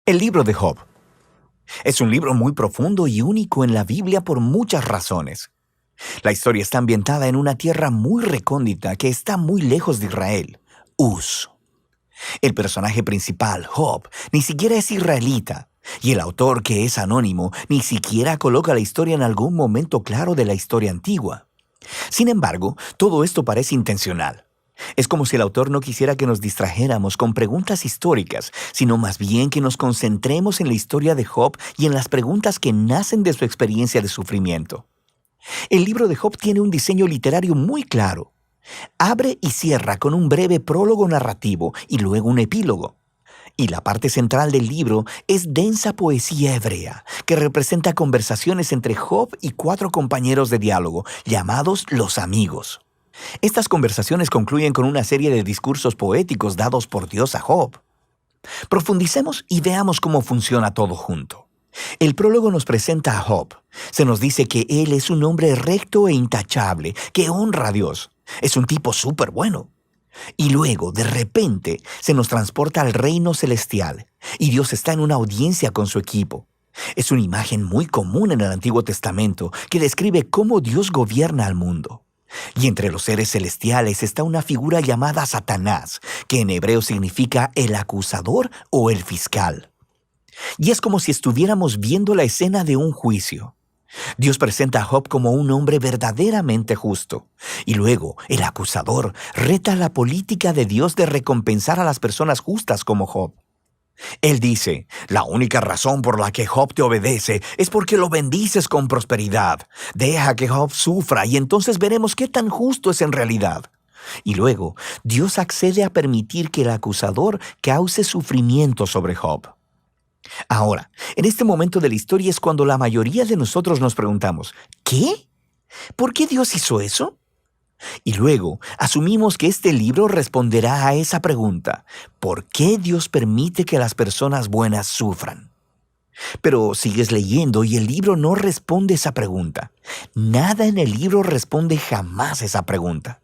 El libro de Job. Es un libro muy profundo y único en la Biblia por muchas razones. La historia está ambientada en una tierra muy recóndita que está muy lejos de Israel, Uz. El personaje principal, Job, ni siquiera es israelita, y el autor, que es anónimo, ni siquiera coloca la historia en algún momento claro de la historia antigua. Sin embargo, todo esto parece intencional. Es como si el autor no quisiera que nos distrajéramos con preguntas históricas, sino más bien que nos concentremos en la historia de Job y en las preguntas que nacen de su experiencia de sufrimiento. El libro de Job tiene un diseño literario muy claro. Abre y cierra con un breve prólogo narrativo y luego un epílogo. Y la parte central del libro es densa poesía hebrea, que representa conversaciones entre Job y 4 compañeros de diálogo, llamados los amigos. Estas conversaciones concluyen con una serie de discursos poéticos dados por Dios a Job. Profundicemos y veamos cómo funciona todo junto. El prólogo nos presenta a Job. Se nos dice que él es un hombre recto e intachable, que honra a Dios. Es un tipo súper bueno. Y luego, de repente, se nos transporta al reino celestial, y Dios está en una audiencia con su equipo. Es una imagen muy común en el Antiguo Testamento que describe cómo Dios gobierna al mundo. Y entre los seres celestiales está una figura llamada Satanás, que en hebreo significa el acusador o el fiscal. Y es como si estuviéramos viendo la escena de un juicio. Dios presenta a Job como un hombre verdaderamente justo. Y luego, el acusador reta la política de Dios de recompensar a las personas justas como Job. Él dice, la única razón por la que Job te obedece es porque lo bendices con prosperidad. Deja que Job sufra y entonces veremos qué tan justo es en realidad. Y luego, Dios accede a permitir que el acusador cause sufrimiento sobre Job. Ahora, en este momento de la historia es cuando la mayoría de nosotros nos preguntamos, ¿qué? ¿Por qué Dios hizo eso? Y luego, asumimos que este libro responderá a esa pregunta, ¿por qué Dios permite que las personas buenas sufran? Pero sigues leyendo y el libro no responde esa pregunta. Nada en el libro responde jamás esa pregunta.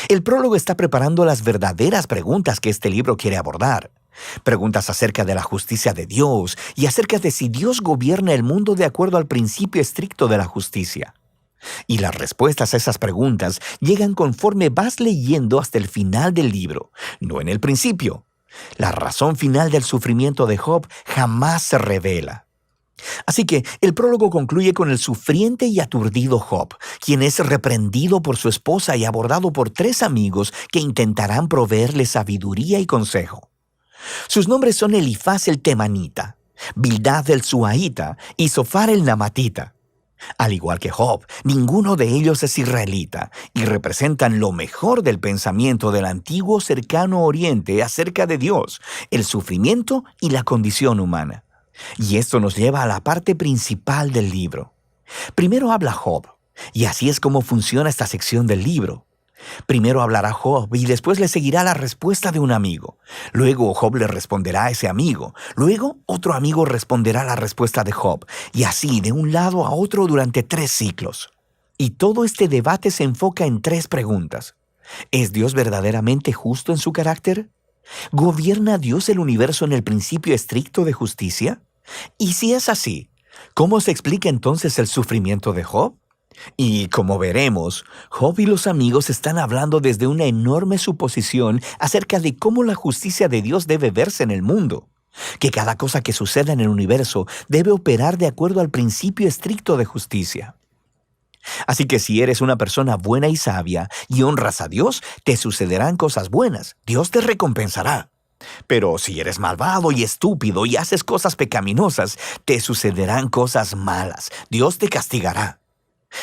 El prólogo está preparando las verdaderas preguntas que este libro quiere abordar. Preguntas acerca de la justicia de Dios y acerca de si Dios gobierna el mundo de acuerdo al principio estricto de la justicia. Y las respuestas a esas preguntas llegan conforme vas leyendo hasta el final del libro, no en el principio. La razón final del sufrimiento de Job jamás se revela. Así que el prólogo concluye con el sufriente y aturdido Job, quien es reprendido por su esposa y abordado por 3 amigos que intentarán proveerle sabiduría y consejo. Sus nombres son Elifaz el Temanita, Bildad el Suaita y Zofar el Namatita. Al igual que Job, ninguno de ellos es israelita y representan lo mejor del pensamiento del antiguo cercano oriente acerca de Dios, el sufrimiento y la condición humana. Y esto nos lleva a la parte principal del libro. Primero habla Job, y así es como funciona esta sección del libro. Primero hablará Job y después le seguirá la respuesta de un amigo. Luego Job le responderá a ese amigo. Luego otro amigo responderá la respuesta de Job. Y así de un lado a otro durante 3 ciclos. Y todo este debate se enfoca en 3 preguntas. ¿Es Dios verdaderamente justo en su carácter? ¿Gobierna Dios el universo en el principio estricto de justicia? Y si es así, ¿cómo se explica entonces el sufrimiento de Job? Y como veremos, Job y los amigos están hablando desde una enorme suposición acerca de cómo la justicia de Dios debe verse en el mundo, que cada cosa que suceda en el universo debe operar de acuerdo al principio estricto de justicia. Así que si eres una persona buena y sabia y honras a Dios, te sucederán cosas buenas, Dios te recompensará. Pero si eres malvado y estúpido y haces cosas pecaminosas, te sucederán cosas malas, Dios te castigará.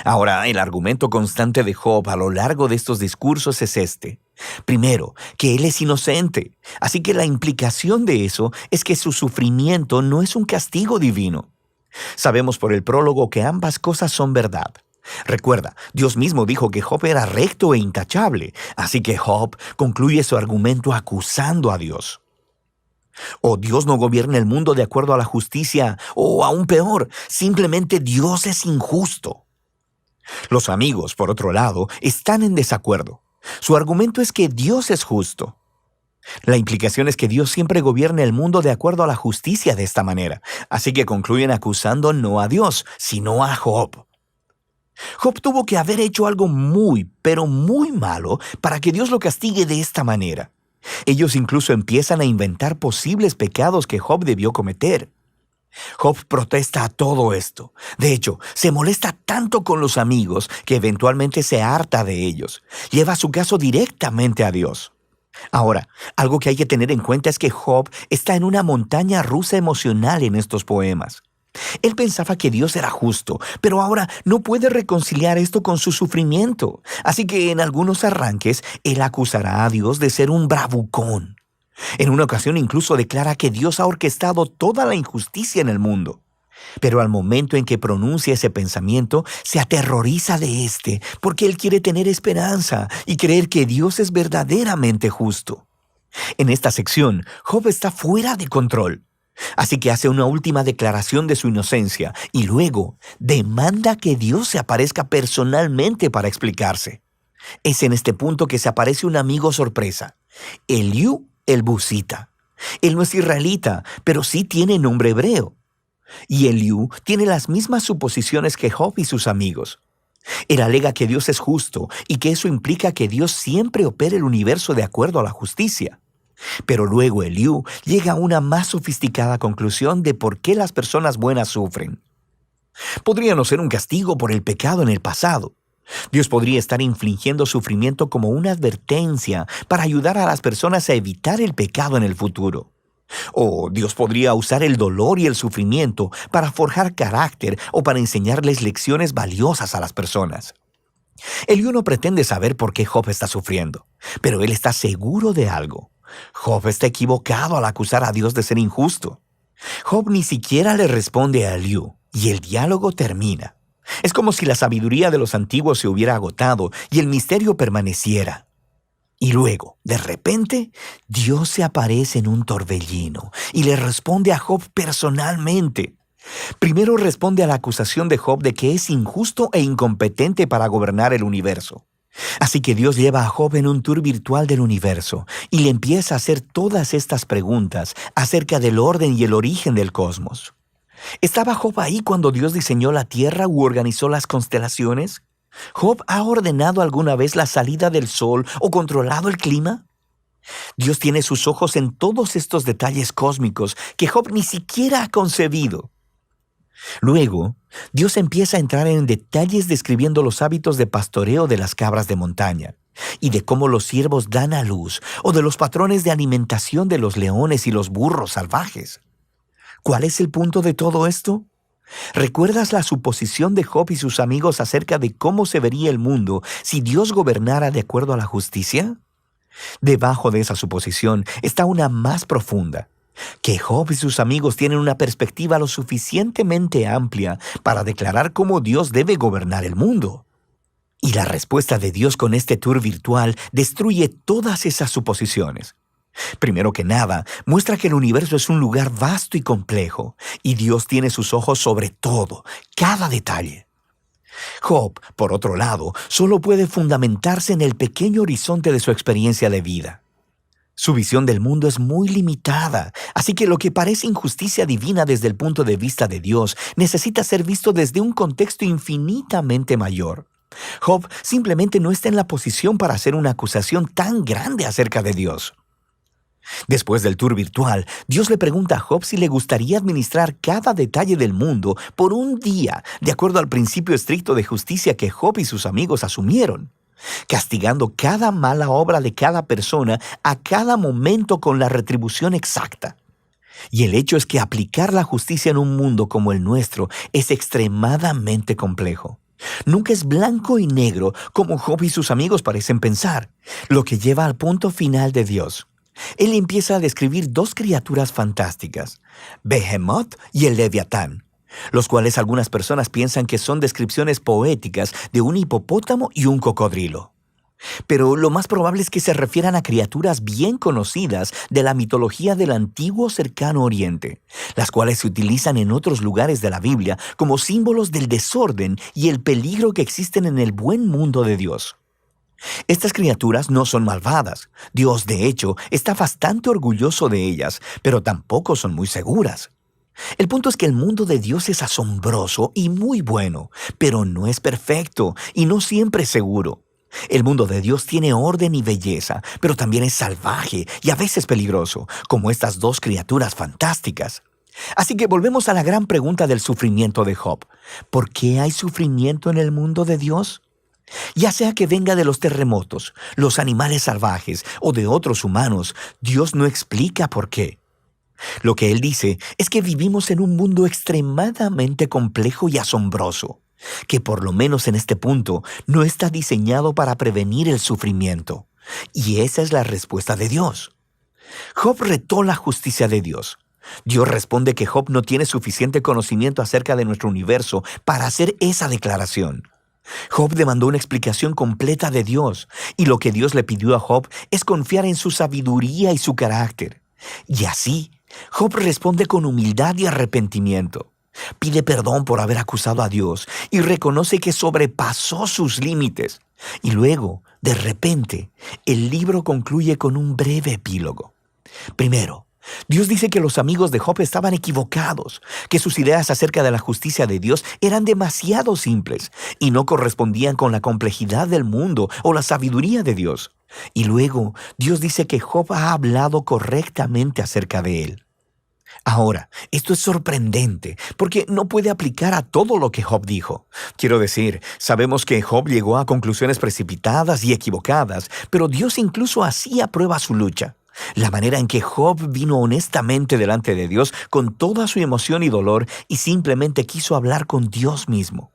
Ahora, el argumento constante de Job a lo largo de estos discursos es este. Primero, que él es inocente, así que la implicación de eso es que su sufrimiento no es un castigo divino. Sabemos por el prólogo que ambas cosas son verdad. Recuerda, Dios mismo dijo que Job era recto e intachable, así que Job concluye su argumento acusando a Dios. O Dios no gobierna el mundo de acuerdo a la justicia, o aún peor, simplemente Dios es injusto. Los amigos, por otro lado, están en desacuerdo. Su argumento es que Dios es justo. La implicación es que Dios siempre gobierna el mundo de acuerdo a la justicia de esta manera, así que concluyen acusando no a Dios, sino a Job. Job tuvo que haber hecho algo muy, pero muy malo para que Dios lo castigue de esta manera. Ellos incluso empiezan a inventar posibles pecados que Job debió cometer. Job protesta a todo esto. De hecho, se molesta tanto con los amigos que eventualmente se harta de ellos. Lleva su caso directamente a Dios. Ahora, algo que hay que tener en cuenta es que Job está en una montaña rusa emocional en estos poemas. Él pensaba que Dios era justo, pero ahora no puede reconciliar esto con su sufrimiento. Así que en algunos arranques, él acusará a Dios de ser un bravucón. En una ocasión incluso declara que Dios ha orquestado toda la injusticia en el mundo. Pero al momento en que pronuncia ese pensamiento, se aterroriza de éste, porque él quiere tener esperanza y creer que Dios es verdaderamente justo. En esta sección, Job está fuera de control. Así que hace una última declaración de su inocencia y luego demanda que Dios se aparezca personalmente para explicarse. Es en este punto que se aparece un amigo sorpresa, Eliú el Busita. Él no es israelita, pero sí tiene nombre hebreo. Y Eliú tiene las mismas suposiciones que Job y sus amigos. Él alega que Dios es justo y que eso implica que Dios siempre opera el universo de acuerdo a la justicia. Pero luego Eliú llega a una más sofisticada conclusión de por qué las personas buenas sufren. Podría no ser un castigo por el pecado en el pasado. Dios podría estar infligiendo sufrimiento como una advertencia para ayudar a las personas a evitar el pecado en el futuro. O Dios podría usar el dolor y el sufrimiento para forjar carácter o para enseñarles lecciones valiosas a las personas. Eliú no pretende saber por qué Job está sufriendo, pero él está seguro de algo. Job está equivocado al acusar a Dios de ser injusto. Job ni siquiera le responde a Eliú, y el diálogo termina. Es como si la sabiduría de los antiguos se hubiera agotado y el misterio permaneciera. Y luego, de repente, Dios se aparece en un torbellino y le responde a Job personalmente. Primero responde a la acusación de Job de que es injusto e incompetente para gobernar el universo. Así que Dios lleva a Job en un tour virtual del universo y le empieza a hacer todas estas preguntas acerca del orden y el origen del cosmos. ¿Estaba Job ahí cuando Dios diseñó la tierra u organizó las constelaciones? ¿Job ha ordenado alguna vez la salida del sol o controlado el clima? Dios tiene sus ojos en todos estos detalles cósmicos que Job ni siquiera ha concebido. Luego, Dios empieza a entrar en detalles describiendo los hábitos de pastoreo de las cabras de montaña y de cómo los ciervos dan a luz o de los patrones de alimentación de los leones y los burros salvajes. ¿Cuál es el punto de todo esto? ¿Recuerdas la suposición de Job y sus amigos acerca de cómo se vería el mundo si Dios gobernara de acuerdo a la justicia? Debajo de esa suposición está una más profunda, que Job y sus amigos tienen una perspectiva lo suficientemente amplia para declarar cómo Dios debe gobernar el mundo. Y la respuesta de Dios con este tour virtual destruye todas esas suposiciones. Primero que nada, muestra que el universo es un lugar vasto y complejo, y Dios tiene sus ojos sobre todo, cada detalle. Job, por otro lado, solo puede fundamentarse en el pequeño horizonte de su experiencia de vida. Su visión del mundo es muy limitada, así que lo que parece injusticia divina desde el punto de vista de Dios necesita ser visto desde un contexto infinitamente mayor. Job simplemente no está en la posición para hacer una acusación tan grande acerca de Dios. Después del tour virtual, Dios le pregunta a Job si le gustaría administrar cada detalle del mundo por un día, de acuerdo al principio estricto de justicia que Job y sus amigos asumieron, castigando cada mala obra de cada persona a cada momento con la retribución exacta. Y el hecho es que aplicar la justicia en un mundo como el nuestro es extremadamente complejo. Nunca es blanco y negro como Job y sus amigos parecen pensar, lo que lleva al punto final de Dios. Él empieza a describir dos criaturas fantásticas, Behemoth y el Leviatán, los cuales algunas personas piensan que son descripciones poéticas de un hipopótamo y un cocodrilo. Pero lo más probable es que se refieran a criaturas bien conocidas de la mitología del antiguo cercano oriente, las cuales se utilizan en otros lugares de la Biblia como símbolos del desorden y el peligro que existen en el buen mundo de Dios. Estas criaturas no son malvadas. Dios, de hecho, está bastante orgulloso de ellas, pero tampoco son muy seguras. El punto es que el mundo de Dios es asombroso y muy bueno, pero no es perfecto y no siempre seguro. El mundo de Dios tiene orden y belleza, pero también es salvaje y a veces peligroso, como estas dos criaturas fantásticas. Así que volvemos a la gran pregunta del sufrimiento de Job. ¿Por qué hay sufrimiento en el mundo de Dios? Ya sea que venga de los terremotos, los animales salvajes o de otros humanos, Dios no explica por qué. Lo que Él dice es que vivimos en un mundo extremadamente complejo y asombroso, que por lo menos en este punto no está diseñado para prevenir el sufrimiento. Y esa es la respuesta de Dios. Job retó la justicia de Dios. Dios responde que Job no tiene suficiente conocimiento acerca de nuestro universo para hacer esa declaración. Job demandó una explicación completa de Dios, y lo que Dios le pidió a Job es confiar en su sabiduría y su carácter. Y así, Job responde con humildad y arrepentimiento. Pide perdón por haber acusado a Dios y reconoce que sobrepasó sus límites. Y luego, de repente, el libro concluye con un breve epílogo. Primero, Dios dice que los amigos de Job estaban equivocados, que sus ideas acerca de la justicia de Dios eran demasiado simples y no correspondían con la complejidad del mundo o la sabiduría de Dios. Y luego, Dios dice que Job ha hablado correctamente acerca de él. Ahora, esto es sorprendente, porque no puede aplicar a todo lo que Job dijo. Quiero decir, sabemos que Job llegó a conclusiones precipitadas y equivocadas, pero Dios incluso así aprueba su lucha. La manera en que Job vino honestamente delante de Dios con toda su emoción y dolor y simplemente quiso hablar con Dios mismo.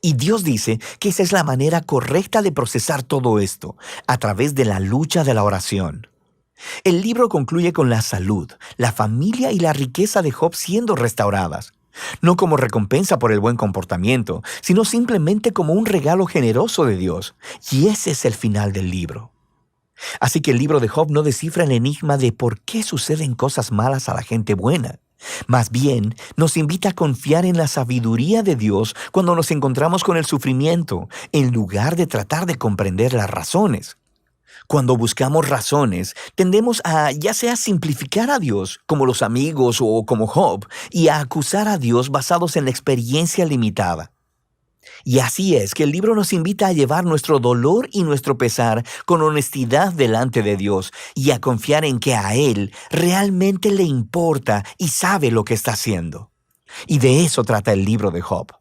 Y Dios dice que esa es la manera correcta de procesar todo esto, a través de la lucha de la oración. El libro concluye con la salud, la familia y la riqueza de Job siendo restauradas. No como recompensa por el buen comportamiento, sino simplemente como un regalo generoso de Dios. Y ese es el final del libro. Así que el libro de Job no descifra el enigma de por qué suceden cosas malas a la gente buena. Más bien, nos invita a confiar en la sabiduría de Dios cuando nos encontramos con el sufrimiento, en lugar de tratar de comprender las razones. Cuando buscamos razones, tendemos a ya sea simplificar a Dios, como los amigos o como Job, y a acusar a Dios basados en la experiencia limitada. Y así es que el libro nos invita a llevar nuestro dolor y nuestro pesar con honestidad delante de Dios y a confiar en que a Él realmente le importa y sabe lo que está haciendo. Y de eso trata el libro de Job.